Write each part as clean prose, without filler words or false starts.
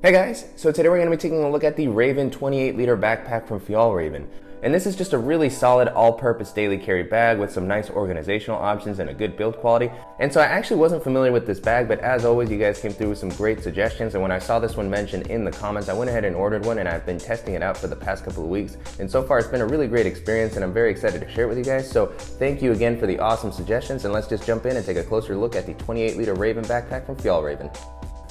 Hey guys, so today we're going to be taking a look at the Raven 28-liter backpack from Fjallraven. And this is just a really solid all-purpose daily carry bag with some nice organizational options and a good build quality. And so I actually wasn't familiar with this bag, but as always you guys came through with some great suggestions, and when I saw this one mentioned in the comments, I went ahead and ordered one, and I've been testing it out for the past couple of weeks. And so far it's been a really great experience, and I'm very excited to share it with you guys. So thank you again for the awesome suggestions, and let's just jump in and take a closer look at the 28-liter Raven backpack from Fjallraven.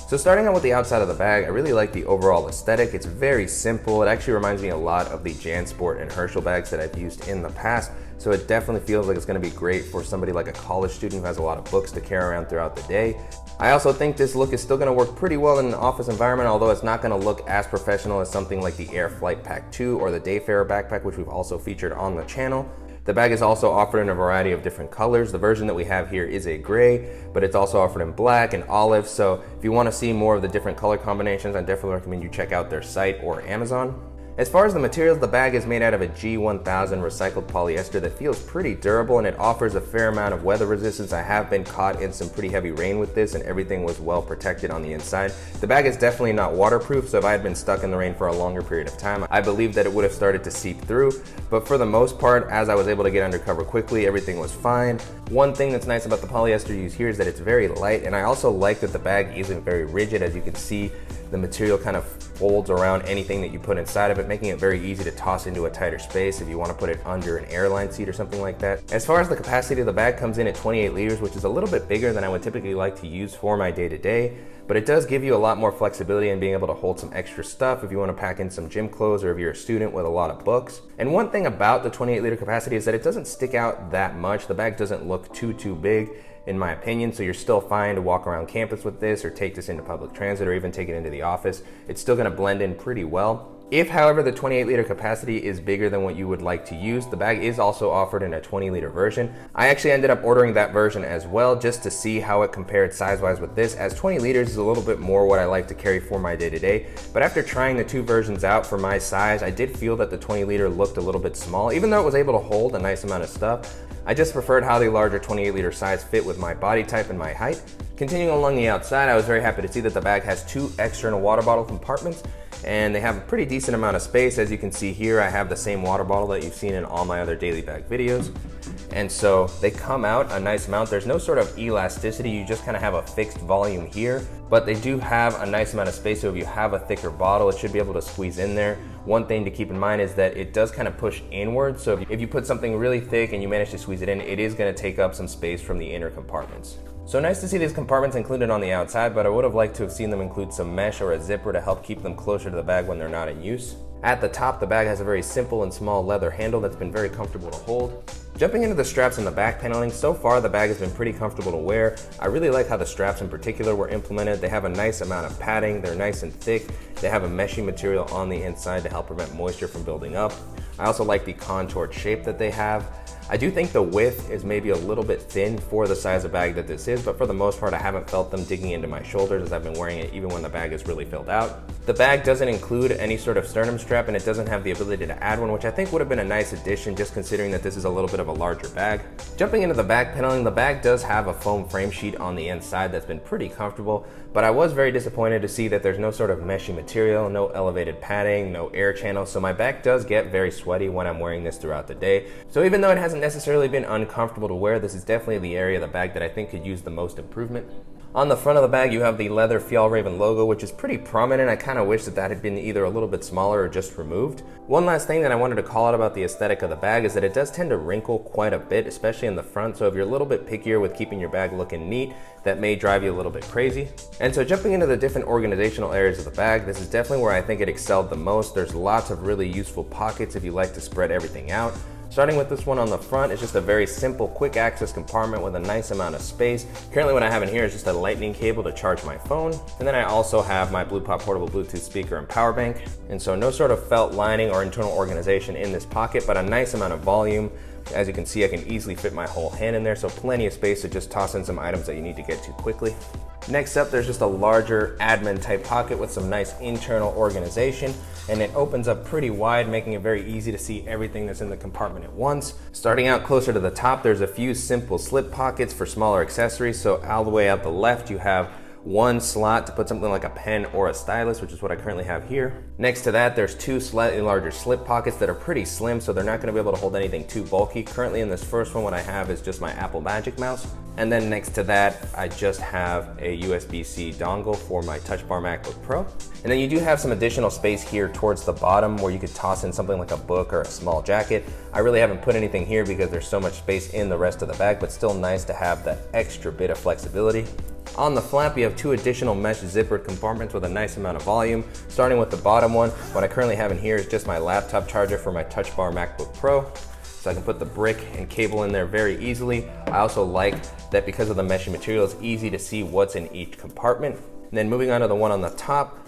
So starting out with the outside of the bag, I really like the overall aesthetic. It's very simple. It actually reminds me a lot of the JanSport and Herschel bags that I've used in the past. So it definitely feels like it's going to be great for somebody like a college student who has a lot of books to carry around throughout the day. I also think this look is still going to work pretty well in an office environment, although it's not going to look as professional as something like the Air Flight Pack 2 or the Dayfarer backpack, which we've also featured on the channel. The bag is also offered in a variety of different colors. The version that we have here is a gray, but it's also offered in black and olive. So if you want to see more of the different color combinations, I definitely recommend you check out their site or Amazon. As far as the materials, the bag is made out of a G1000 recycled polyester that feels pretty durable, and it offers a fair amount of weather resistance. I have been caught in some pretty heavy rain with this, and everything was well protected on the inside. The bag is definitely not waterproof, so if I had been stuck in the rain for a longer period of time, I believe that it would have started to seep through. But for the most part, as I was able to get undercover quickly, everything was fine. One thing that's nice about the polyester used here is that it's very light, and I also like that the bag isn't very rigid. As you can see, the material kind of folds around anything that you put inside of it, making it very easy to toss into a tighter space if you want to put it under an airline seat or something like that. As far as the capacity of the bag, comes in at 28 liters, which is a little bit bigger than I would typically like to use for my day-to-day, but it does give you a lot more flexibility in being able to hold some extra stuff if you want to pack in some gym clothes or if you're a student with a lot of books. And one thing about the 28-liter capacity is that it doesn't stick out that much. The bag doesn't look too big, in my opinion, so you're still fine to walk around campus with this or take this into public transit or even take it into the office. It's still going to blend in pretty well. If, however, the 28-liter capacity is bigger than what you would like to use, the bag is also offered in a 20-liter version. I actually ended up ordering that version as well just to see how it compared size-wise with this, as 20 liters is a little bit more what I like to carry for my day-to-day. But after trying the two versions out for my size, I did feel that the 20-liter looked a little bit small, even though it was able to hold a nice amount of stuff. I just preferred how the larger 28-liter size fit with my body type and my height. Continuing along the outside, I was very happy to see that the bag has two external water bottle compartments, and they have a pretty decent amount of space. As you can see here, I have the same water bottle that you've seen in all my other daily bag videos. And so they come out a nice amount. There's no sort of elasticity, you just kind of have a fixed volume here, but they do have a nice amount of space, so if you have a thicker bottle, it should be able to squeeze in there. One thing to keep in mind is that it does kind of push inward, so if you put something really thick and you manage to squeeze it in, it is going to take up some space from the inner compartments. So nice to see these compartments included on the outside, but I would have liked to have seen them include some mesh or a zipper to help keep them closer to the bag when they're not in use. At the top, the bag has a very simple and small leather handle that's been very comfortable to hold. Jumping into the straps and the back paneling, so far the bag has been pretty comfortable to wear. I really like how the straps in particular were implemented. They have a nice amount of padding, they're nice and thick. They have a meshy material on the inside to help prevent moisture from building up. I also like the contoured shape that they have. I do think the width is maybe a little bit thin for the size of bag that this is, but for the most part I haven't felt them digging into my shoulders as I've been wearing it even when the bag is really filled out. The bag doesn't include any sort of sternum strap, and it doesn't have the ability to add one, which I think would have been a nice addition just considering that this is a little bit of a larger bag. Jumping into the back paneling, the bag does have a foam frame sheet on the inside that's been pretty comfortable, but I was very disappointed to see that there's no sort of meshy material, no elevated padding, no air channels, so my back does get very sweaty when I'm wearing this throughout the day. So even though it hasn't necessarily been uncomfortable to wear, this is definitely the area of the bag that I think could use the most improvement. On the front of the bag, you have the leather Fjallraven logo, which is pretty prominent. I kind of wish that that had been either a little bit smaller or just removed. One last thing that I wanted to call out about the aesthetic of the bag is that it does tend to wrinkle quite a bit, especially in the front. So if you're a little bit pickier with keeping your bag looking neat, that may drive you a little bit crazy. And so jumping into the different organizational areas of the bag, this is definitely where I think it excelled the most. There's lots of really useful pockets if you like to spread everything out. Starting with this one on the front, it's just a very simple quick access compartment with a nice amount of space. Currently what I have in here is just a lightning cable to charge my phone. And then I also have my BluePop portable Bluetooth speaker and power bank. And so no sort of felt lining or internal organization in this pocket, but a nice amount of volume. As you can see, I can easily fit my whole hand in there, so plenty of space to just toss in some items that you need to get to quickly. Next up, there's just a larger admin type pocket with some nice internal organization, and it opens up pretty wide, making it very easy to see everything that's in the compartment at once. Starting out closer to the top, there's a few simple slip pockets for smaller accessories. So all the way out the left, you have one slot to put something like a pen or a stylus, which is what I currently have here. Next to that, there's two slightly larger slip pockets that are pretty slim, so they're not gonna be able to hold anything too bulky. Currently in this first one, what I have is just my Apple Magic Mouse. And then next to that, I just have a USB-C dongle for my Touch Bar MacBook Pro. And then you do have some additional space here towards the bottom where you could toss in something like a book or a small jacket. I really haven't put anything here because there's so much space in the rest of the bag, but still nice to have that extra bit of flexibility. On the flap, you have two additional mesh zippered compartments with a nice amount of volume. Starting with the bottom one, what I currently have in here is just my laptop charger for my Touch Bar MacBook Pro. So I can put the brick and cable in there very easily. I also like that because of the meshy material, it's easy to see what's in each compartment. And then moving on to the one on the top,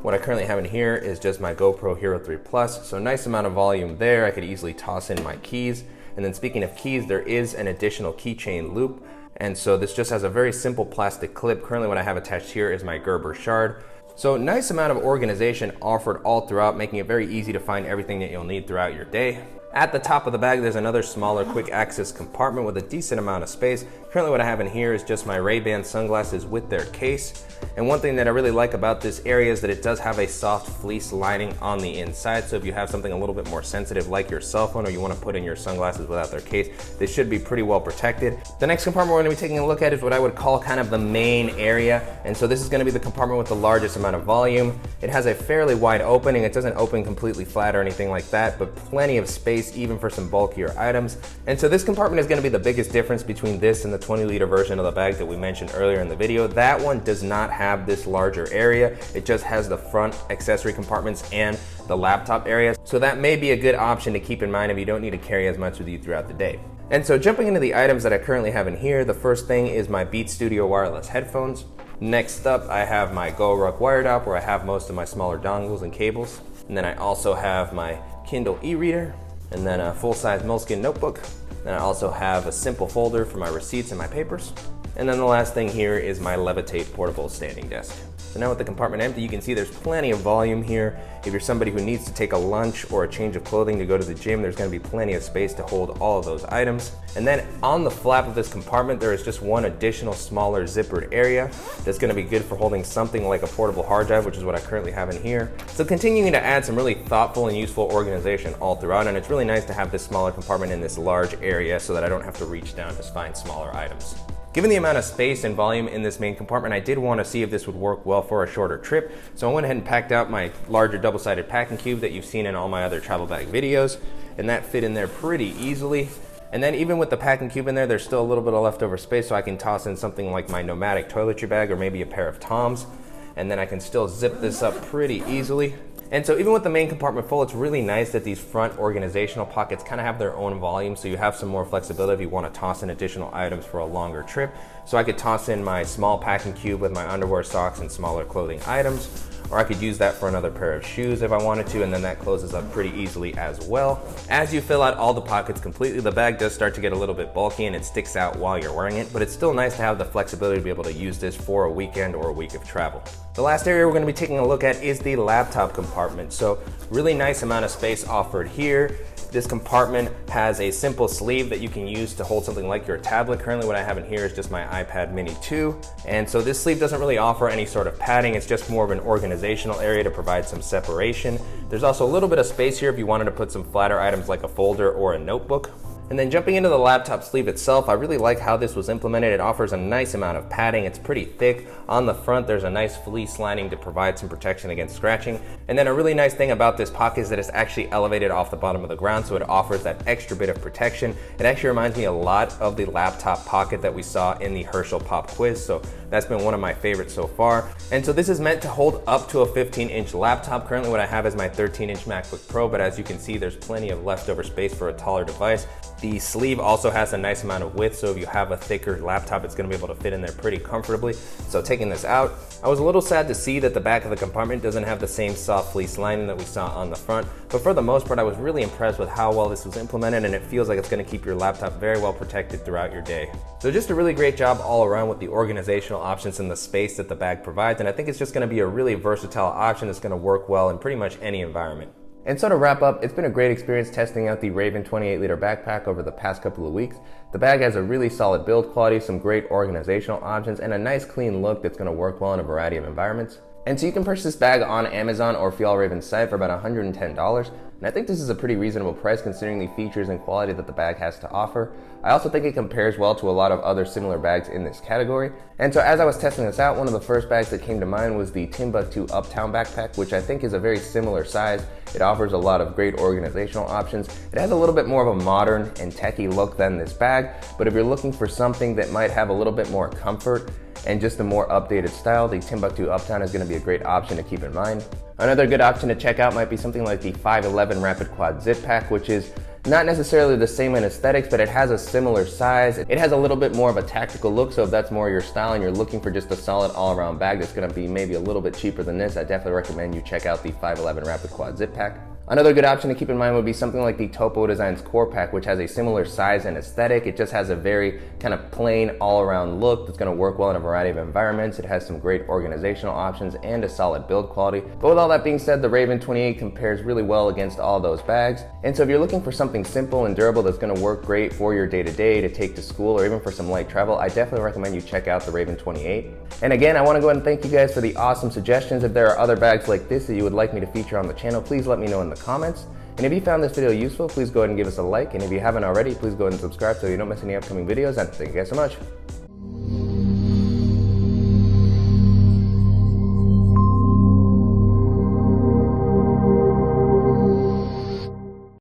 what I currently have in here is just my GoPro Hero 3 Plus. So nice amount of volume there. I could easily toss in my keys. And then speaking of keys, there is an additional keychain loop. And so this just has a very simple plastic clip. Currently what I have attached here is my Gerber shard. So nice amount of organization offered all throughout, making it very easy to find everything that you'll need throughout your day. At the top of the bag, there's another smaller quick access compartment with a decent amount of space. Currently what I have in here is just my Ray-Ban sunglasses with their case. And one thing that I really like about this area is that it does have a soft fleece lining on the inside. So if you have something a little bit more sensitive like your cell phone, or you want to put in your sunglasses without their case, they should be pretty well protected. The next compartment we're going to be taking a look at is what I would call kind of the main area. And so this is going to be the compartment with the largest amount of volume. It has a fairly wide opening. It doesn't open completely flat or anything like that, but plenty of space even for some bulkier items. And so this compartment is going to be the biggest difference between this and the 20-liter version of the bag that we mentioned earlier in the video. That one does not have this larger area. It just has the front accessory compartments and the laptop area. So that may be a good option to keep in mind if you don't need to carry as much with you throughout the day. And so jumping into the items that I currently have in here, the first thing is my Beats Studio wireless headphones. Next up, I have my GoRuck wire dock where I have most of my smaller dongles and cables. And then I also have my Kindle e-reader, and then a full-size Moleskine notebook. Then I also have a simple folder for my receipts and my papers. And then the last thing here is my Levitate portable standing desk. So now with the compartment empty, you can see there's plenty of volume here. If you're somebody who needs to take a lunch or a change of clothing to go to the gym, there's gonna be plenty of space to hold all of those items. And then on the flap of this compartment, there is just one additional smaller zippered area that's gonna be good for holding something like a portable hard drive, which is what I currently have in here. So continuing to add some really thoughtful and useful organization all throughout, and it's really nice to have this smaller compartment in this large area so that I don't have to reach down to find smaller items. Given the amount of space and volume in this main compartment, I did want to see if this would work well for a shorter trip. So I went ahead and packed out my larger double-sided packing cube that you've seen in all my other travel bag videos, and that fit in there pretty easily. And then even with the packing cube in there, there's still a little bit of leftover space, so I can toss in something like my nomadic toiletry bag or maybe a pair of Toms, and then I can still zip this up pretty easily. And so even with the main compartment full, it's really nice that these front organizational pockets kind of have their own volume, so you have some more flexibility if you want to toss in additional items for a longer trip. So I could toss in my small packing cube with my underwear, socks, and smaller clothing items, or I could use that for another pair of shoes if I wanted to, and then that closes up pretty easily as well. As you fill out all the pockets completely, the bag does start to get a little bit bulky and it sticks out while you're wearing it, but it's still nice to have the flexibility to be able to use this for a weekend or a week of travel. The last area we're going to be taking a look at is the laptop compartment. So really nice amount of space offered here. This compartment has a simple sleeve that you can use to hold something like your tablet. Currently what I have in here is just my iPad mini 2. And so this sleeve doesn't really offer any sort of padding. It's just more of an organizational area to provide some separation. There's also a little bit of space here if you wanted to put some flatter items like a folder or a notebook. And then jumping into the laptop sleeve itself, I really like how this was implemented. It offers a nice amount of padding. It's pretty thick. On the front, there's a nice fleece lining to provide some protection against scratching. And then a really nice thing about this pocket is that it's actually elevated off the bottom of the ground, so it offers that extra bit of protection. It actually reminds me a lot of the laptop pocket that we saw in the Herschel Pop Quiz, so that's been one of my favorites so far. And so this is meant to hold up to a 15-inch laptop. Currently what I have is my 13-inch MacBook Pro, but as you can see, there's plenty of leftover space for a taller device. The sleeve also has a nice amount of width, so if you have a thicker laptop, it's gonna be able to fit in there pretty comfortably. So taking this out, I was a little sad to see that the back of the compartment doesn't have the same soft fleece lining that we saw on the front, but for the most part, I was really impressed with how well this was implemented, and it feels like it's gonna keep your laptop very well protected throughout your day. So just a really great job all around with the organizational options and the space that the bag provides, and I think it's just gonna be a really versatile option that's gonna work well in pretty much any environment. And so to wrap up, it's been a great experience testing out the Raven 28-liter backpack over the past couple of weeks. The bag has a really solid build quality, some great organizational options, and a nice clean look that's going to work well in a variety of environments. And so you can purchase this bag on Amazon or Fjallraven's site for about $110. And I think this is a pretty reasonable price considering the features and quality that the bag has to offer. I also think it compares well to a lot of other similar bags in this category. And so as I was testing this out, one of the first bags that came to mind was the Timbuktu Uptown backpack, which I think is a very similar size. It offers a lot of great organizational options. It has a little bit more of a modern and techie look than this bag, but if you're looking for something that might have a little bit more comfort and just a more updated style, the Timbuktu Uptown is going to be a great option to keep in mind. Another good option to check out might be something like the 511 Rapid Quad Zip Pack, which is not necessarily the same in aesthetics, but it has a similar size. It has a little bit more of a tactical look, so if that's more your style and you're looking for just a solid all-around bag that's going to be maybe a little bit cheaper than this, I definitely recommend you check out the 511 Rapid Quad Zip Pack. Another good option to keep in mind would be something like the Topo Designs Core Pack, which has a similar size and aesthetic. It just has a very kind of plain all-around look that's going to work well in a variety of environments. It has some great organizational options and a solid build quality. But with all that being said, the Raven 28 compares really well against all those bags. And so if you're looking for something simple and durable that's going to work great for your day-to-day to take to school or even for some light travel, I definitely recommend you check out the Raven 28. And again, I want to go ahead and thank you guys for the awesome suggestions. If there are other bags like this that you would like me to feature on the channel, please let me know in the comments. And if you found this video useful, please go ahead and give us a like. And if you haven't already, please go ahead and subscribe so you don't miss any upcoming videos. And thank you guys so much.